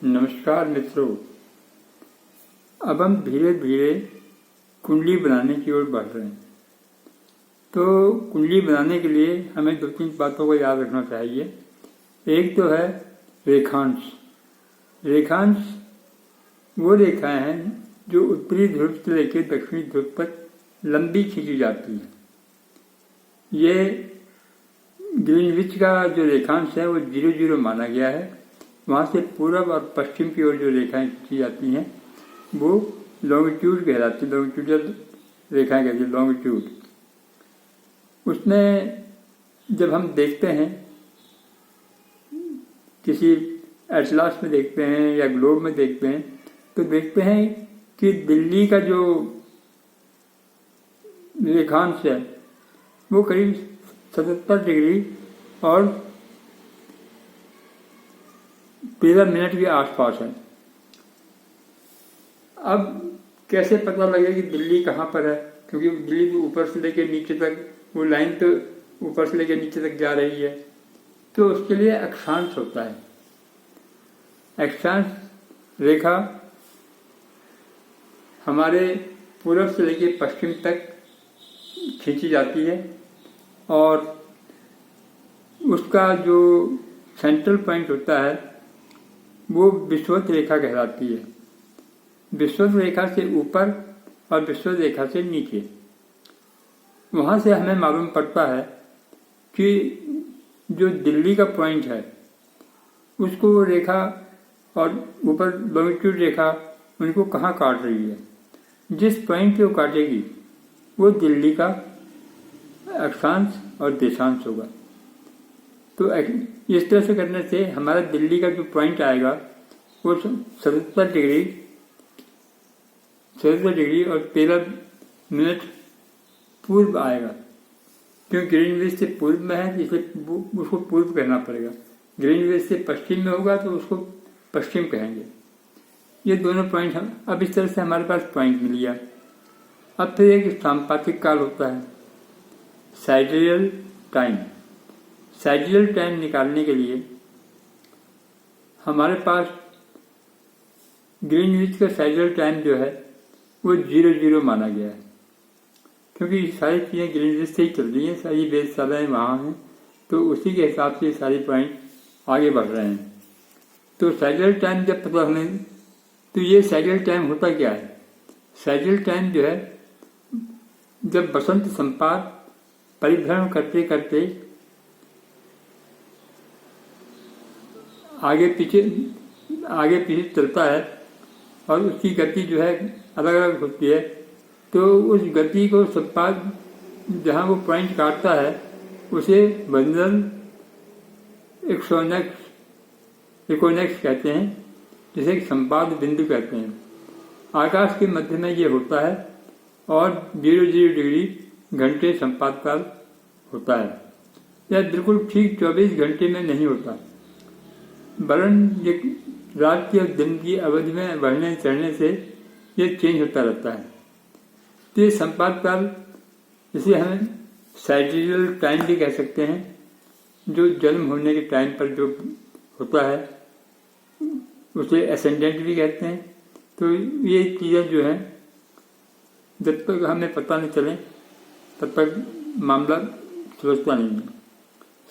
नमस्कार मित्रों। अब हम धीरे धीरे कुंडली बनाने की ओर बढ़ रहे हैं। तो कुंडली बनाने के लिए हमें दो तीन बातों को याद रखना चाहिए। एक तो है रेखांश। रेखांश वो रेखाएं हैं जो उत्तरी ध्रुव से लेकर दक्षिणी ध्रुव तक लंबी खींची जाती हैं। ये ग्रीनविच का जो रेखांश है वो 0-0 माना गया है। वहाँ से पूर्व और पश्चिम की ओर जो रेखाएं खींची जाती हैं वो लॉन्गिट्यूड कहलाती है। लॉन्गिट्यूडल रेखाएं कहती है, लॉन्गिट्यूड। उसमें जब हम देखते हैं, किसी एटलास में देखते हैं या ग्लोब में देखते हैं, तो देखते हैं कि दिल्ली का जो रेखांश है वो करीब 77 डिग्री और 13 मिनट के आसपास है। अब कैसे पता लगेगा कि दिल्ली कहाँ पर है? क्योंकि दिल्ली को ऊपर से लेकर नीचे तक, वो लाइन तो ऊपर से लेकर नीचे तक जा रही है, तो उसके लिए अक्षांश होता है। अक्षांश रेखा हमारे पूर्व से लेकर पश्चिम तक खींची जाती है और उसका जो सेंट्रल पॉइंट होता है वो विषुवत रेखा कहलाती है। विषुवत रेखा से ऊपर और विषुवत रेखा से नीचे। वहाँ से हमें मालूम पड़ता है कि जो दिल्ली का पॉइंट है उसको वो रेखा और ऊपर लॉन्गिट्यूड रेखा उनको कहाँ काट रही है। जिस पॉइंट पे वो काटेगी वो दिल्ली का अक्षांश और देशांश होगा। तो इस तरह से करने से हमारा दिल्ली का जो पॉइंट आएगा वो 77 डिग्री और 13 मिनट पूर्व आएगा। क्योंकि ग्रीनविच से पूर्व में है इसलिए उसको पूर्व कहना पड़ेगा। ग्रीनविच से पश्चिम में होगा तो उसको पश्चिम कहेंगे। ये दोनों पॉइंट हम अब इस तरह से हमारे पास पॉइंट मिल गया। अब फिर एक सांपातिक काल होता है, साइडियल टाइम। साइडियल टाइम निकालने के लिए हमारे पास ग्रीनविच का साइडियल टाइम जो है वो 0-0 माना गया है। क्योंकि सारी चीज़ें ग्रीनविच से ही चल रही हैं, सारी वेधशालाएँ वहाँ हैं, तो उसी के हिसाब से सारी पॉइंट आगे बढ़ रहे हैं। तो साइडियल टाइम जब पता हमें, तो ये साइडियल टाइम होता क्या है? साइडियल टाइम जो है जब बसंत संपात परिभ्रमण करते करते आगे पीछे चलता है और उसकी गति जो है अलग अलग होती है, तो उस गति को संपात जहाँ वो पॉइंट काटता है उसे बंधन इकोनेक्स कहते हैं, जिसे संपात बिंदु कहते हैं। आकाश के मध्य में ये होता है और 0-0 डिग्री घंटे संपात काल होता है। यह बिल्कुल ठीक 24 घंटे में नहीं होता, वरन ये रात की और दिन की अवधि में बढ़ने चढ़ने से ये चेंज होता रहता है। तो ये संपात काल, इसे हम साइडियल टाइम भी कह सकते हैं, जो जन्म होने के टाइम पर जो होता है उसे एसेंडेंट भी कहते हैं। तो ये चीज़ें जो हैं जब तक हमें पता नहीं चले तब तक मामला सुलझता नहीं है।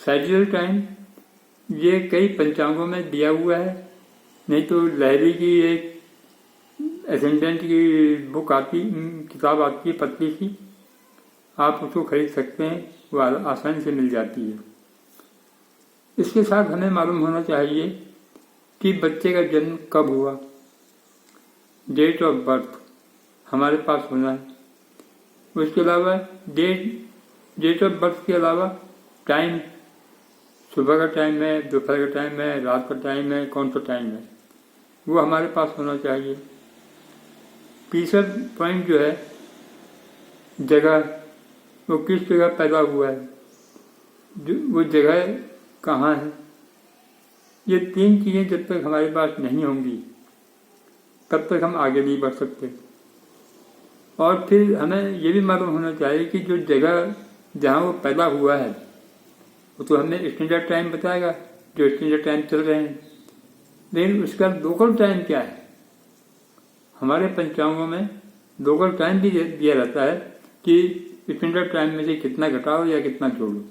साइडियल टाइम ये कई पंचांगों में दिया हुआ है, नहीं तो लहरी की एक एसेंडेंट की बुक आती, किताब आती है पतली सी, आप उसको खरीद सकते हैं, वो आसानी से मिल जाती है। इसके साथ हमें मालूम होना चाहिए कि बच्चे का जन्म कब हुआ, डेट ऑफ बर्थ हमारे पास होना है। उसके अलावा डेट ऑफ बर्थ के अलावा टाइम, सुबह का टाइम है, दोपहर का टाइम है, रात का टाइम है, कौन सा टाइम है, वो हमारे पास होना चाहिए। तीसरा पॉइंट जो है जगह, वो किस जगह पैदा हुआ है, वो जगह कहाँ है। ये तीन चीज़ें जब तक हमारे पास नहीं होंगी तब तक हम आगे नहीं बढ़ सकते। और फिर हमें ये भी मालूम होना चाहिए कि जो जगह जहाँ वो पैदा हुआ है वो तो हमें स्टैंडर्ड टाइम बताएगा, जो स्टैंडर्ड टाइम चल रहे हैं। लेकिन उसका लोकल टाइम क्या है? हमारे पंचांगों में लोकल टाइम भी दिया रहता है कि स्टैंडर्ड टाइम में से कितना घटाओ या कितना जोड़ो।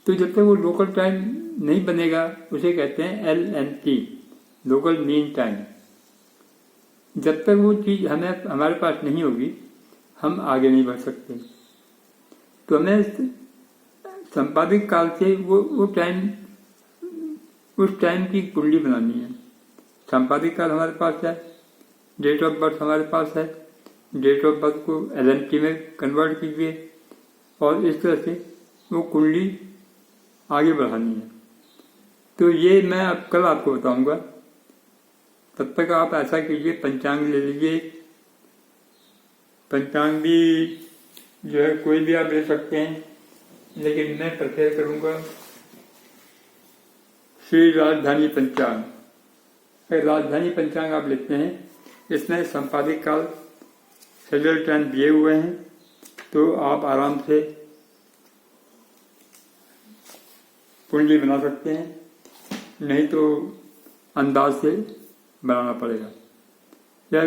तो जब तक वो लोकल टाइम नहीं बनेगा उसे कहते हैं LMT, लोकल मीन टाइम। जब तक वो चीज़ हमारे पास नहीं होगी हम आगे नहीं बढ़ सकते। तो हमें संपादिक काल से वो टाइम, उस टाइम की कुंडली बनानी है। संपादिक काल हमारे पास है, डेट ऑफ बर्थ हमारे पास है, डेट ऑफ बर्थ को LMT में कन्वर्ट कीजिए और इस तरह से वो कुंडली आगे बढ़ानी है। तो ये मैं अब कल आपको बताऊंगा। तब तक आप ऐसा कीजिए, पंचांग ले लीजिए। पंचांग भी जो है कोई भी आप ले सकते हैं, लेकिन मैं प्रेफर करूंगा श्री राजधानी पंचांग। अगर राजधानी पंचांग आप लेते हैं, इसमें संपादिक काल शेड्यूल टाइम दिए हुए हैं, तो आप आराम से कुंडली बना सकते हैं, नहीं तो अंदाज से बनाना पड़ेगा। या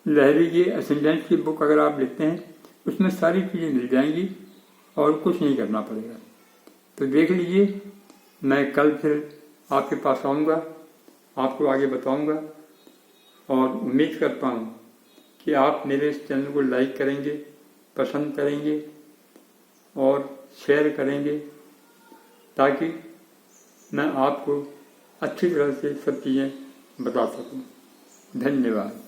लहरी की असेंडेंट की बुक अगर आप लेते हैं, उसमें सारी चीज़ें मिल जाएंगी और कुछ नहीं करना पड़ेगा। तो देख लीजिए, मैं कल फिर आपके पास आऊँगा, आपको आगे बताऊँगा और उम्मीद करता हूँ कि आप मेरे इस चैनल को लाइक करेंगे, पसंद करेंगे और शेयर करेंगे, ताकि मैं आपको अच्छी तरह से सब चीज़ें बता सकूं। धन्यवाद।